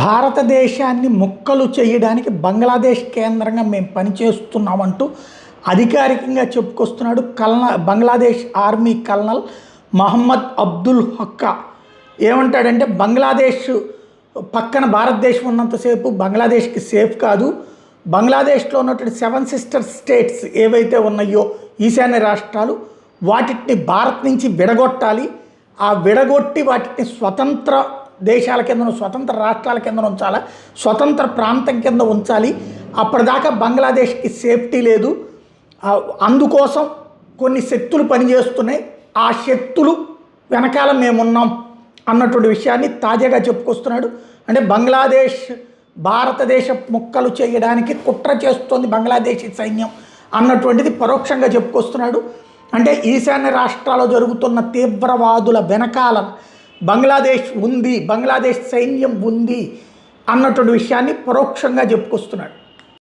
భారతదేశాన్ని ముక్కలు చేయడానికి బంగ్లాదేశ్ కేంద్రంగా మేము పనిచేస్తున్నామంటూ అధికారికంగా చెప్పుకొస్తున్నాడు బంగ్లాదేశ్ ఆర్మీ కల్నల్ మహమ్మద్ అబ్దుల్ హక్కా. ఏమంటాడంటే బంగ్లాదేశ్ పక్కన భారతదేశం ఉన్నంతసేపు బంగ్లాదేశ్కి సేఫ్ కాదు. బంగ్లాదేశ్లో ఉన్నటువంటి 7 సిస్టర్ స్టేట్స్ ఏవైతే ఉన్నాయో ఈశాన్య రాష్ట్రాలు, వాటిని భారత్ నుంచి విడగొట్టాలి. ఆ విడగొట్టి వాటిని స్వతంత్ర దేశాల కింద, స్వతంత్ర రాష్ట్రాల కింద ఉంచాలి, స్వతంత్ర ప్రాంతం కింద ఉంచాలి. అప్పటిదాకా బంగ్లాదేశ్కి సేఫ్టీ లేదు. అందుకోసం కొన్ని శక్తులు పనిచేస్తున్నాయి. ఆ శక్తులు వెనకాల మేమున్నాం అన్నటువంటి విషయాన్ని తాజాగా చెప్పుకొస్తున్నాడు. అంటే బంగ్లాదేశ్ భారతదేశ ముక్కలు చేయడానికి కుట్ర చేస్తోంది బంగ్లాదేశీ సైన్యం అన్నటువంటిది పరోక్షంగా చెప్పుకొస్తున్నాడు. అంటే ఈశాన్య రాష్ట్రాల్లో జరుగుతున్న తీవ్రవాదుల వెనకాల బంగ్లాదేశ్ ఉంది, బంగ్లాదేశ్ సైన్యం ఉంది అన్నటువంటి విషయాన్ని పరోక్షంగా చెప్పుకొస్తున్నాడు.